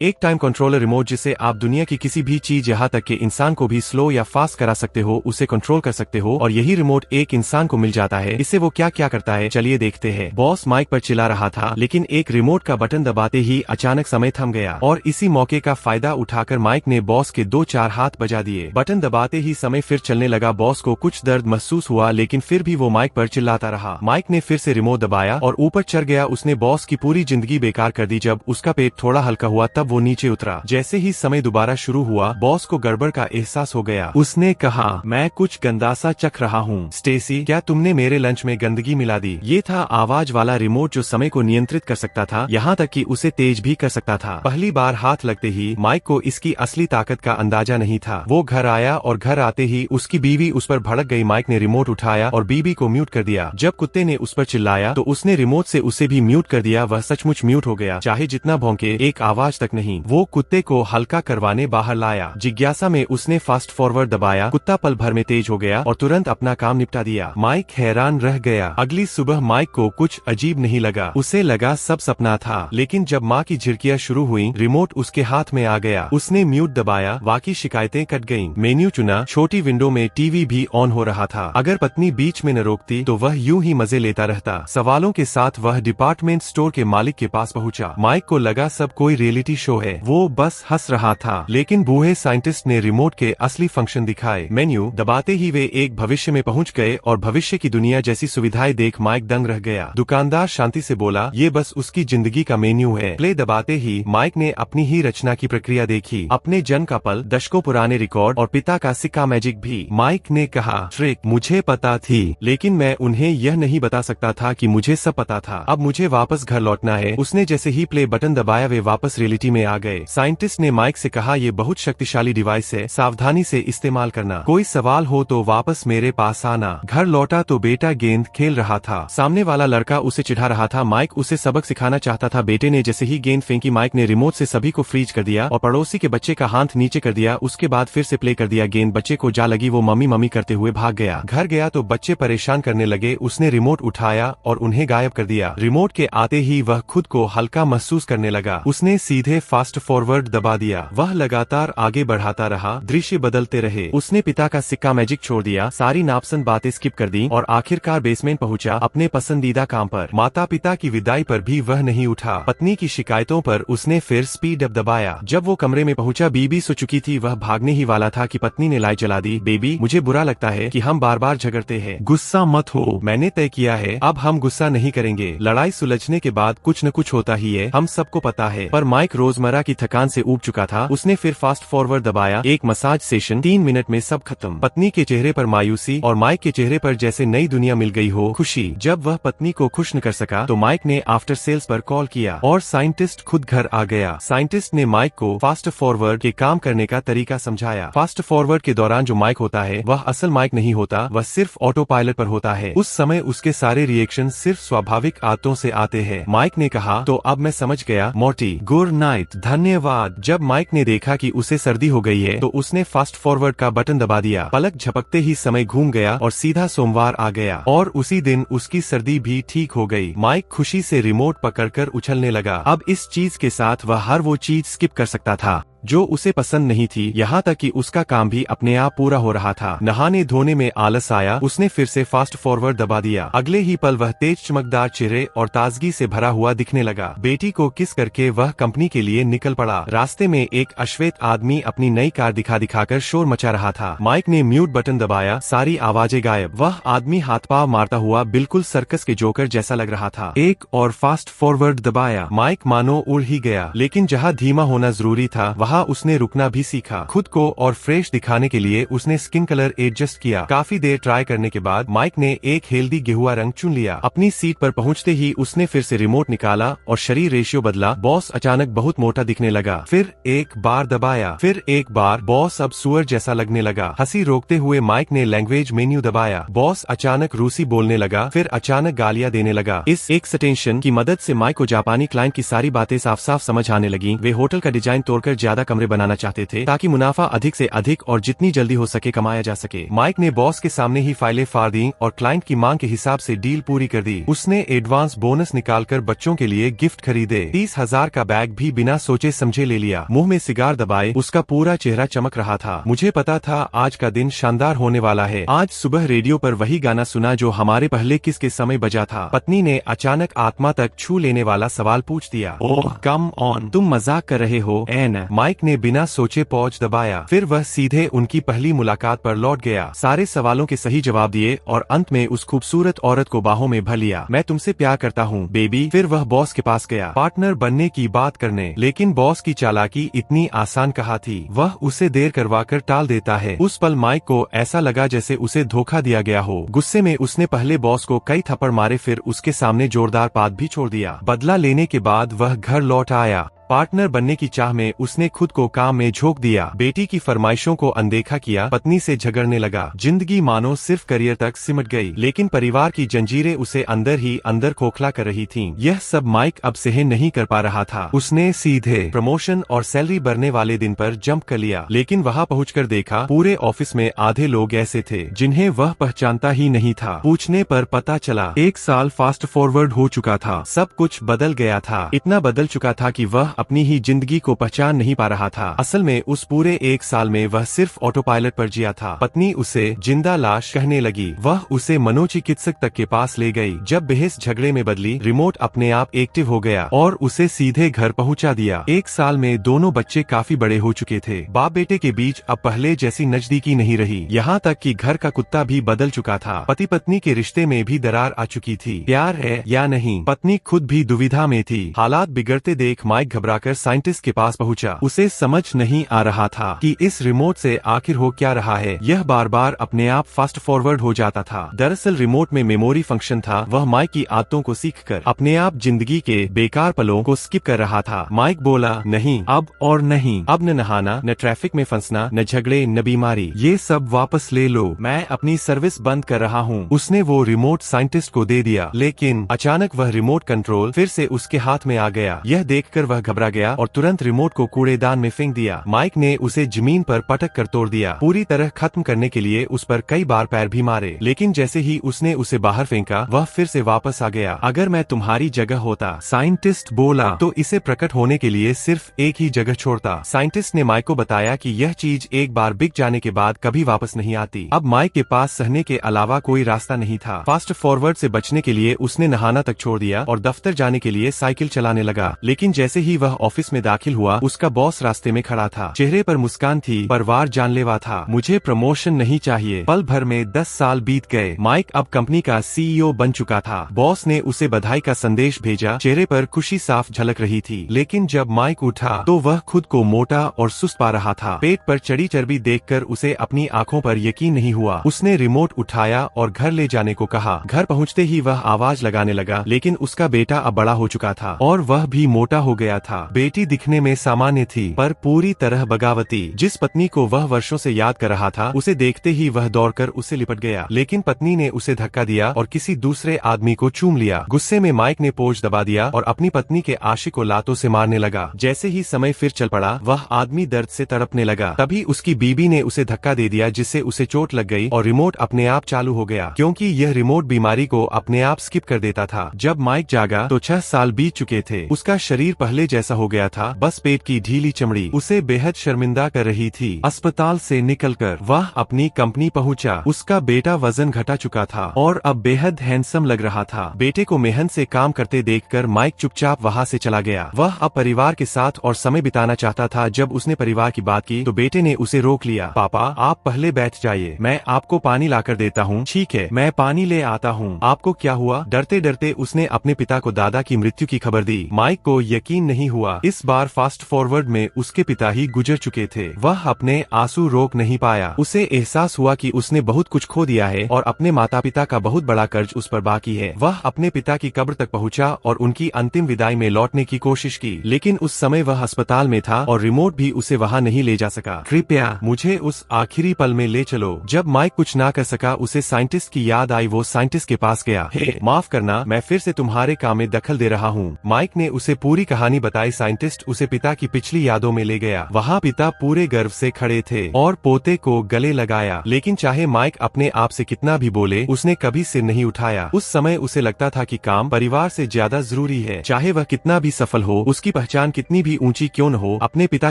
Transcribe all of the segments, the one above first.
एक time controller remote जिसे आप दुनिया की किसी भी चीज यहाँ तक के इंसान को भी स्लो या फास्ट करा सकते हो, उसे कंट्रोल कर सकते हो। और यही रिमोट एक इंसान को मिल जाता है। इससे वो क्या क्या करता है, चलिए देखते हैं। बॉस माइक पर चिल्ला रहा था, लेकिन एक रिमोट का बटन दबाते ही अचानक समय थम गया और इसी मौके का फायदा उठाकर माइक ने बॉस के 2-4 हाथ बजा दिए। बटन दबाते ही समय फिर चलने लगा। बॉस को कुछ दर्द महसूस हुआ, लेकिन फिर भी वो माइक पर चिल्लाता रहा। माइक ने फिर से रिमोट दबाया और ऊपर चढ़ गया। उसने बॉस की पूरी जिंदगी बेकार कर दी। जब उसका पेट थोड़ा हल्का हुआ तब वो नीचे उतरा। जैसे ही समय दोबारा शुरू हुआ, बॉस को गड़बड़ का एहसास हो गया। उसने कहा, मैं कुछ गंदा सा चख रहा हूँ। स्टेसी, क्या तुमने मेरे लंच में गंदगी मिला दी? ये था आवाज वाला रिमोट जो समय को नियंत्रित कर सकता था, यहाँ तक कि उसे तेज भी कर सकता था। पहली बार हाथ लगते ही माइक को इसकी असली ताकत का अंदाजा नहीं था। वो घर आया और घर आते ही उसकी बीवी उस पर भड़क गई। माइक ने रिमोट उठाया और बीवी को म्यूट कर दिया। जब कुत्ते ने उस पर चिल्लाया तो उसने रिमोट से उसे भी म्यूट कर दिया। वह सचमुच म्यूट हो गया, चाहे जितना भौंके, एक आवाज तक नहीं। वो कुत्ते को हल्का करवाने बाहर लाया। जिज्ञासा में उसने फास्ट फॉरवर्ड दबाया। कुत्ता पल भर में तेज हो गया और तुरंत अपना काम निपटा दिया। माइक हैरान रह गया। अगली सुबह माइक को कुछ अजीब नहीं लगा। उसे लगा सब सपना था। लेकिन जब माँ की झिड़कियां शुरू हुई, रिमोट उसके हाथ में आ गया। उसने म्यूट दबाया, बाकी शिकायतें कट गईं। मेन्यू चुना, छोटी विंडो में टीवी भी ऑन हो रहा था। अगर पत्नी बीच में न रोकती तो वह यूं ही मजे लेता रहता। सवालों के साथ वह डिपार्टमेंट स्टोर के मालिक के पास पहुंचा। माइक को लगा सब कोई रियलिटी शो है। वो बस हंस रहा था, लेकिन बूढ़े साइंटिस्ट ने रिमोट के असली फंक्शन दिखाए। मेन्यू दबाते ही वे एक भविष्य में पहुंच गए और भविष्य की दुनिया जैसी सुविधाएं देख माइक दंग रह गया। दुकानदार शांति से बोला, ये बस उसकी जिंदगी का मेन्यू है। प्ले दबाते ही माइक ने अपनी ही रचना की प्रक्रिया देखी। अपने जन्म का पल, दशकों पुराने रिकॉर्ड और पिता का सिक्का मैजिक भी। माइक ने कहा, ट्रिक मुझे पता थी, लेकिन मैं उन्हें यह नहीं बता सकता था कि मुझे सब पता था। अब मुझे वापस घर लौटना है। उसने जैसे ही प्ले बटन दबाया, वे वापस रियलिटी में आ गए। साइंटिस्ट ने माइक से कहा, ये बहुत शक्तिशाली डिवाइस है, सावधानी से इस्तेमाल करना। कोई सवाल हो तो वापस मेरे पास आना। घर लौटा तो बेटा गेंद खेल रहा था। सामने वाला लड़का उसे चिढ़ा रहा था। माइक उसे सबक सिखाना चाहता था। बेटे ने जैसे ही गेंद फेंकी, माइक ने रिमोट से सभी को फ्रीज कर दिया और पड़ोसी के बच्चे का हाथ नीचे कर दिया। उसके बाद फिर से प्ले कर दिया। गेंद बच्चे को जा लगी, वो मम्मी मम्मी करते हुए भाग गया। घर गया तो बच्चे परेशान करने लगे। उसने रिमोट उठाया और उन्हें गायब कर दिया। रिमोट के आते ही वह खुद को हल्का महसूस करने लगा। उसने सीधे फास्ट फॉरवर्ड दबा दिया। वह लगातार आगे बढ़ाता रहा। दृश्य बदलते रहे। उसने पिता का सिक्का मैजिक छोड़ दिया, सारी नापसंद बातें स्किप कर दी और आखिरकार बेसमेंट पहुंचा अपने पसंदीदा काम पर। माता पिता की विदाई पर भी वह नहीं उठा। पत्नी की शिकायतों पर उसने फिर स्पीड अप दबाया। जब वो कमरे में पहुंचा, बीबी सो चुकी थी। वह भागने ही वाला था कि पत्नी ने लाइट जला दी। बेबी, मुझे बुरा लगता है कि हम बार बार झगड़ते हैं। गुस्सा मत हो, मैंने तय किया है, अब हम गुस्सा नहीं करेंगे। लड़ाई सुलझने के बाद कुछ न कुछ होता ही है, हम सबको पता है। पर माइक रोजमर्रा की थकान से ऊब चुका था। उसने फिर फास्ट फॉरवर्ड दबाया। एक मसाज सेशन, 3 मिनट में सब खत्म। पत्नी के चेहरे पर मायूसी और माइक के चेहरे पर जैसे नई दुनिया मिल गई हो खुशी। जब वह पत्नी को खुश न कर सका तो माइक ने आफ्टर सेल्स पर कॉल किया और साइंटिस्ट खुद घर आ गया। साइंटिस्ट ने माइक को फास्ट फॉरवर्ड के काम करने का तरीका समझाया। फास्ट फॉरवर्ड के दौरान जो माइक होता है वह असल माइक नहीं होता, वह सिर्फ ऑटो पायलट पर होता है। उस समय उसके सारे रिएक्शन सिर्फ स्वाभाविक आदतों से आते हैं। माइक ने कहा, तो अब मैं समझ गया मोर्टी, गुड नाइट, धन्यवाद। जब माइक ने देखा कि उसे सर्दी हो गई है तो उसने फास्ट फॉरवर्ड का बटन दबा दिया। पलक झपकते ही समय घूम गया और सीधा सोमवार आ गया और उसी दिन उसकी सर्दी भी ठीक हो गई। माइक खुशी से रिमोट पकड़कर उछलने लगा। अब इस चीज के साथ वह हर वो चीज स्किप कर सकता था जो उसे पसंद नहीं थी, यहाँ तक कि उसका काम भी अपने आप पूरा हो रहा था। नहाने धोने में आलस आया, उसने फिर से फास्ट फॉरवर्ड दबा दिया। अगले ही पल वह तेज चमकदार चेहरे और ताजगी से भरा हुआ दिखने लगा। बेटी को किस करके वह कंपनी के लिए निकल पड़ा। रास्ते में एक अश्वेत आदमी अपनी नई कार दिखाकर शोर मचा रहा था। माइक ने म्यूट बटन दबाया, सारी आवाजें गायब। वह आदमी हाथ पांव मारता हुआ बिल्कुल सर्कस के जोकर जैसा लग रहा था। एक और फास्ट फॉरवर्ड दबाया। माइक मानो उड़ ही गया, लेकिन जहाँ धीमा होना जरूरी था वहाँ उसने रुकना भी सीखा। खुद को और फ्रेश दिखाने के लिए उसने स्किन कलर एडजस्ट किया। काफी देर ट्राई करने के बाद माइक ने एक हेल्दी गेहुआ रंग चुन लिया। अपनी सीट पर पहुंचते ही उसने फिर से रिमोट निकाला और शरीर रेशियो बदला। बॉस अचानक बहुत मोटा दिखने लगा। फिर एक बार दबाया, फिर एक बार। बॉस अब सुअर जैसा लगने लगा। हंसी रोकते हुए माइक ने लैंग्वेज मेन्यू दबाया। बॉस अचानक रूसी बोलने लगा, फिर अचानक गालियां देने लगा। इस एक्सटेंशन की मदद से माइक को जापानी क्लाइंट की सारी बातें साफ साफ समझ आने लगी। वे होटल का डिजाइन तोड़कर ज्यादा ज्यादा कमरे बनाना चाहते थे ताकि मुनाफा अधिक से अधिक और जितनी जल्दी हो सके कमाया जा सके। माइक ने बॉस के सामने ही फाइलें फाड़ दी और क्लाइंट की मांग के हिसाब से डील पूरी कर दी। उसने एडवांस बोनस निकालकर बच्चों के लिए गिफ्ट खरीदे। 30,000 का बैग भी बिना सोचे समझे ले लिया। मुंह में सिगार दबाए उसका पूरा चेहरा चमक रहा था। मुझे पता था आज का दिन शानदार होने वाला है। आज सुबह रेडियो पर वही गाना सुना जो हमारे पहले किस के समय बजा था। पत्नी ने अचानक आत्मा तक छू लेने वाला सवाल पूछ दिया। ओह कम ऑन, तुम मजाक कर रहे हो एन? माइक ने बिना सोचे पॉज दबाया। फिर वह सीधे उनकी पहली मुलाकात पर लौट गया। सारे सवालों के सही जवाब दिए और अंत में उस खूबसूरत औरत को बाहों में भर लिया। मैं तुमसे प्यार करता हूँ बेबी। फिर वह बॉस के पास गया पार्टनर बनने की बात करने, लेकिन बॉस की चालाकी इतनी आसान कहा थी। वह उसे देर करवाकर टाल देता है। उस पल माइक को ऐसा लगा जैसे उसे धोखा दिया गया हो। गुस्से में उसने पहले बॉस को कई थप्पड़ मारे, फिर उसके सामने जोरदार पाद भी छोड़ दिया। बदला लेने के बाद वह घर लौट आया। पार्टनर बनने की चाह में उसने खुद को काम में झोंक दिया। बेटी की फरमाइशों को अनदेखा किया, पत्नी से झगड़ने लगा। जिंदगी मानो सिर्फ करियर तक सिमट गई, लेकिन परिवार की जंजीरें उसे अंदर ही अंदर खोखला कर रही थीं। यह सब माइक अब सहन नहीं कर पा रहा था। उसने सीधे प्रमोशन और सैलरी बढ़ने वाले दिन पर जंप कर लिया, लेकिन वहां पहुंचकर देखा पूरे ऑफिस में आधे लोग ऐसे थे जिन्हें वह पहचानता ही नहीं था। पूछने पर पता चला 1 साल फास्ट फॉरवर्ड हो चुका था। सब कुछ बदल गया था। इतना बदल चुका था कि वह अपनी ही जिंदगी को पहचान नहीं पा रहा था। असल में उस पूरे 1 साल में वह सिर्फ ऑटो पायलट पर जिया था। पत्नी उसे जिंदा लाश कहने लगी। वह उसे मनोचिकित्सक तक के पास ले गई। जब बहस झगड़े में बदली, रिमोट अपने आप एक्टिव हो गया और उसे सीधे घर पहुंचा दिया। 1 साल में दोनों बच्चे काफी बड़े हो चुके थे। बाप बेटे के बीच अब पहले जैसी नजदीकी नहीं रही। यहाँ तक कि घर का कुत्ता भी बदल चुका था। पति पत्नी के रिश्ते में भी दरार आ चुकी थी। प्यार है या नहीं, पत्नी खुद भी दुविधा में थी। हालात बिगड़ते देख माइक घबराकर साइंटिस्ट के पास पहुंचा। उसे समझ नहीं आ रहा था कि इस रिमोट से आखिर हो क्या रहा है। यह बार बार अपने आप फास्ट फॉरवर्ड हो जाता था। दरअसल रिमोट में मेमोरी फंक्शन था। वह माइक की आदतों को सीखकर अपने आप जिंदगी के बेकार पलों को स्किप कर रहा था। माइक बोला, नहीं अब और नहीं, अब न नहाना, न ट्रैफिक में फंसना, न झगड़े, न बीमारी, ये सब वापस ले लो। मैं अपनी सर्विस बंद कर रहा हूँ। उसने वो रिमोट साइंटिस्ट को दे दिया, लेकिन अचानक वह रिमोट कंट्रोल फिर से उसके हाथ में आ गया। यह देखकर वह घबरा गया और तुरंत रिमोट को कूड़ेदान में फेंक दिया। माइक ने उसे जमीन पर पटक कर तोड़ दिया। पूरी तरह खत्म करने के लिए उस पर कई बार पैर भी मारे, लेकिन जैसे ही उसने उसे बाहर फेंका, वह फिर से वापस आ गया। अगर मैं तुम्हारी जगह होता, साइंटिस्ट बोला, तो इसे प्रकट होने के लिए सिर्फ एक ही जगह छोड़ता। साइंटिस्ट ने माइक को बताया कि यह चीज एक बार बिक जाने के बाद कभी वापस नहीं आती। अब माइक के पास सहने के अलावा कोई रास्ता नहीं था। फास्ट फॉरवर्ड से बचने के लिए उसने नहाना तक छोड़ दिया और दफ्तर जाने के लिए साइकिल चलाने लगा। लेकिन जैसे ही वह ऑफिस में दाखिल हुआ, उसका बॉस रास्ते में खड़ा था। चेहरे पर मुस्कान थी, पर वार जानलेवा था। मुझे प्रमोशन नहीं चाहिए। पल भर में 10 साल बीत गए। माइक अब कंपनी का सीईओ बन चुका था। बॉस ने उसे बधाई का संदेश भेजा। चेहरे पर खुशी साफ झलक रही थी, लेकिन जब माइक उठा तो वह खुद को मोटा और सुस्त पा रहा था। पेट पर चढ़ी चर्बी देखकर उसे अपनी आंखों पर यकीन नहीं हुआ। उसने रिमोट उठाया और घर ले जाने को कहा। घर पहुंचते ही वह आवाज लगाने लगा, लेकिन उसका बेटा अब बड़ा हो चुका था और वह भी मोटा हो गया था। बेटी दिखने में सामान्य थी, पर पूरी तरह बगावती। जिस पत्नी को वह वर्षों से याद कर रहा था, उसे देखते ही वह दौड़कर उसे लिपट गया, लेकिन पत्नी ने उसे धक्का दिया और किसी दूसरे आदमी को चूम लिया। गुस्से में माइक ने पोंछ दबा दिया और अपनी पत्नी के आशिक को लातों से मारने लगा। जैसे ही समय फिर चल पड़ा, वह आदमी दर्द से तड़पने लगा। तभी उसकी बीबी ने उसे धक्का दे दिया, जिससे उसे चोट लग गई और रिमोट अपने आप चालू हो गया, क्योंकि यह रिमोट बीमारी को अपने आप स्किप कर देता था। जब माइक जागा तो 6 साल बीत चुके थे। उसका शरीर पहले जैसा हो गया था, बस पेट की ढीली चमड़ी उसे बेहद शर्मिंदा कर रही थी। अस्पताल से निकलकर वह अपनी कंपनी पहुंचा। उसका बेटा वजन घटा चुका था और अब बेहद हैंडसम लग रहा था। बेटे को मेहनत से काम करते देखकर माइक चुपचाप वहां से चला गया। वह अब परिवार के साथ और समय बिताना चाहता था। जब उसने परिवार की बात की तो बेटे ने उसे रोक लिया। पापा, आप पहले बैठ जाइए, मैं आपको पानी लाकर देता हूँ। ठीक है, मैं पानी ले आता हूँ। आपको क्या हुआ? डरते डरते उसने अपने पिता को दादा की मृत्यु की खबर दी। माइक को यकीन नहीं हुआ। इस बार फास्ट फॉरवर्ड में उसके पिता ही गुजर चुके थे। वह अपने आंसू रोक नहीं पाया। उसे एहसास हुआ कि उसने बहुत कुछ खो दिया है और अपने माता पिता का बहुत बड़ा कर्ज उस पर बाकी है। वह अपने पिता की कब्र तक पहुंचा और उनकी अंतिम विदाई में लौटने की कोशिश की, लेकिन उस समय वह अस्पताल में था और रिमोट भी उसे वहां नहीं ले जा सका। कृपया मुझे उस आखिरी पल में ले चलो। जब माइक कुछ ना कर सका, उसे साइंटिस्ट की याद आई। वो साइंटिस्ट के पास गया। हे, माफ करना, मैं फिर से तुम्हारे काम में दखल दे रहा हूँ। माइक ने उसे पूरी कहानी बताई। बताए साइंटिस्ट उसे पिता की पिछली यादों में ले गया। वहाँ पिता पूरे गर्व से खड़े थे और पोते को गले लगाया, लेकिन चाहे माइक अपने आप से कितना भी बोले, उसने कभी सिर नहीं उठाया। उस समय उसे लगता था कि काम परिवार से ज्यादा जरूरी है। चाहे वह कितना भी सफल हो, उसकी पहचान कितनी भी ऊंची क्यों न हो, अपने पिता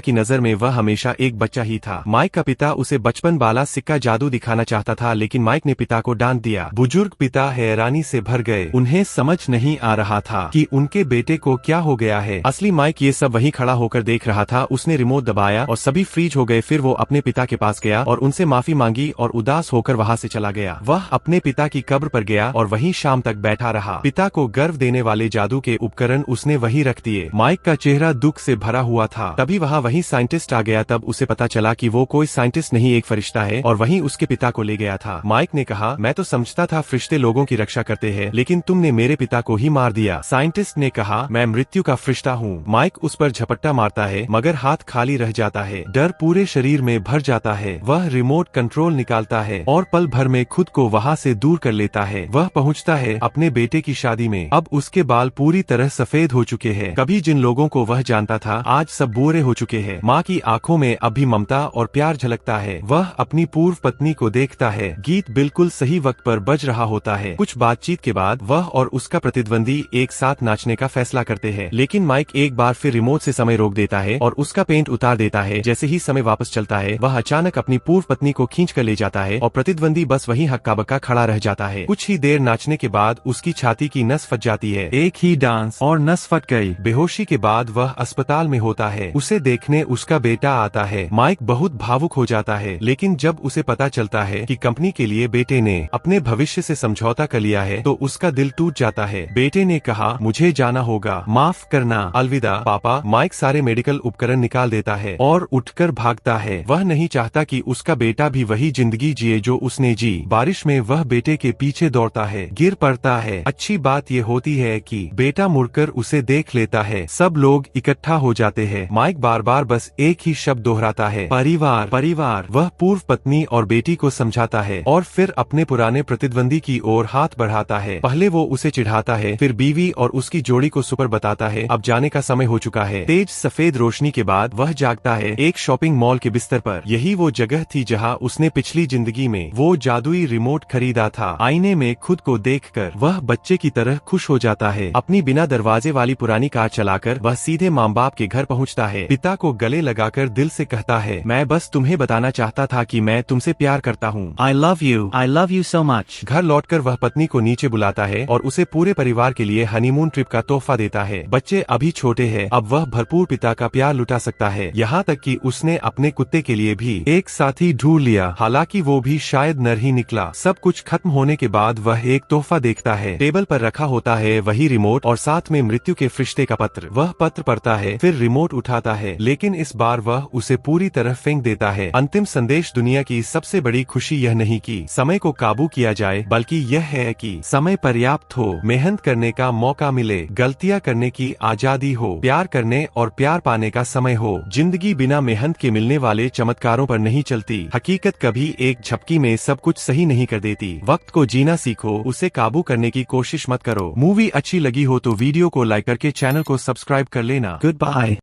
की नजर में वह हमेशा एक बच्चा ही था। माइक का पिता उसे बचपन वाला सिक्का जादू दिखाना चाहता था, लेकिन माइक ने पिता को डांट दिया। बुजुर्ग पिता हैरानी से भर गए। उन्हें समझ नहीं आ रहा था कि उनके बेटे को क्या हो गया है। असली माइक ये सब वहीं खड़ा होकर देख रहा था। उसने रिमोट दबाया और सभी फ्रीज हो गए। फिर वो अपने पिता के पास गया और उनसे माफी मांगी और उदास होकर वहाँ से चला गया। वह अपने पिता की कब्र पर गया और वहीं शाम तक बैठा रहा। पिता को गर्व देने वाले जादू के उपकरण उसने वहीं रख दिए। माइक का चेहरा दुख से भरा हुआ था। तभी वहीं साइंटिस्ट आ गया। तब उसे पता चला कि वो कोई साइंटिस्ट नहीं, एक फरिश्ता है, और वहीं उसके पिता को ले गया था। माइक ने कहा, मैं तो समझता था फरिश्ते लोगों की रक्षा करते हैं, लेकिन तुमने मेरे पिता को ही मार दिया। साइंटिस्ट ने कहा, मैं मृत्यु का फरिश्ता हूँ। माइक उस पर झपट्टा मारता है, मगर हाथ खाली रह जाता है। डर पूरे शरीर में भर जाता है। वह रिमोट कंट्रोल निकालता है और पल भर में खुद को वहाँ से दूर कर लेता है। वह पहुँचता है अपने बेटे की शादी में। अब उसके बाल पूरी तरह सफेद हो चुके हैं। कभी जिन लोगों को वह जानता था, आज सब बूढ़े हो चुके हैं। माँ की आंखों में अब भी ममता और प्यार झलकता है। वह अपनी पूर्व पत्नी को देखता है। गीत बिल्कुल सही वक्त पर बज रहा होता है। कुछ बातचीत के बाद वह और उसका प्रतिद्वंदी एक साथ नाचने का फैसला करते हैं, लेकिन माइक एक बार फिर रिमोट से समय रोक देता है और उसका पेंट उतार देता है। जैसे ही समय वापस चलता है, वह अचानक अपनी पूर्व पत्नी को खींच कर ले जाता है और प्रतिद्वंदी बस वहीं हक्का बक्का खड़ा रह जाता है। कुछ ही देर नाचने के बाद उसकी छाती की नस फट जाती है। एक ही डांस और नस फट गई। बेहोशी के बाद वह अस्पताल में होता है। उसे देखने उसका बेटा आता है। माइक बहुत भावुक हो जाता है, लेकिन जब उसे पता चलता है कि कंपनी के लिए बेटे ने अपने भविष्य से समझौता कर लिया है, तो उसका दिल टूट जाता है। बेटे ने कहा, मुझे जाना होगा, माफ करना, अलविदा पापा। माइक सारे मेडिकल उपकरण निकाल देता है और उठकर भागता है। वह नहीं चाहता कि उसका बेटा भी वही जिंदगी जिए जो उसने जी। बारिश में वह बेटे के पीछे दौड़ता है, गिर पड़ता है। अच्छी बात ये होती है कि बेटा मुड़कर उसे देख लेता है। सब लोग इकट्ठा हो जाते हैं। माइक बार बार बस एक ही शब्द दोहराता है, परिवार परिवार। वह पूर्व पत्नी और बेटी को समझाता है और फिर अपने पुराने प्रतिद्वंदी की ओर हाथ बढ़ाता है। पहले वो उसे चिढ़ाता है, फिर बीवी और उसकी जोड़ी को सुपर बताता है। अब जाने का समय हो चुका है। तेज सफेद रोशनी के बाद वह जागता है एक शॉपिंग मॉल के बिस्तर पर। यही वो जगह थी जहां उसने पिछली जिंदगी में वो जादुई रिमोट खरीदा था। आईने में खुद को देखकर वह बच्चे की तरह खुश हो जाता है। अपनी बिना दरवाजे वाली पुरानी कार चलाकर वह सीधे माँ बाप के घर पहुंचता है। पिता को गले लगाकर दिल से कहता है, मैं बस तुम्हें बताना चाहता था कि मैं तुमसे प्यार करता हूँ। I love you so much। घर लौटकर वह पत्नी को नीचे बुलाता है और उसे पूरे परिवार के लिए हनीमून ट्रिप का तोहफा देता है। बच्चे अभी छोटे हैं, अब वह भरपूर पिता का प्यार लुटा सकता है। यहाँ तक कि उसने अपने कुत्ते के लिए भी एक साथी ढूंढ लिया, हालांकि वो भी शायद नर ही निकला। सब कुछ खत्म होने के बाद वह एक तोहफा देखता है। टेबल पर रखा होता है वही रिमोट और साथ में मृत्यु के फरिश्ते का पत्र। वह पत्र पढ़ता है, फिर रिमोट उठाता है, लेकिन इस बार वह उसे पूरी तरह फेंक देता है। अंतिम संदेश दुनिया की सबसे बड़ी खुशी यह नहीं कि समय को काबू किया जाए, बल्कि यह है कि समय पर्याप्त हो, मेहनत करने का मौका मिले, गलतियां करने की आजादी हो, प्यार करने और प्यार पाने का समय हो। जिंदगी बिना मेहनत के मिलने वाले चमत्कारों पर नहीं चलती। हकीकत कभी एक झपकी में सब कुछ सही नहीं कर देती। वक्त को जीना सीखो, उसे काबू करने की कोशिश मत करो। मूवी अच्छी लगी हो तो वीडियो को लाइक करके चैनल को सब्सक्राइब कर लेना। Good bye.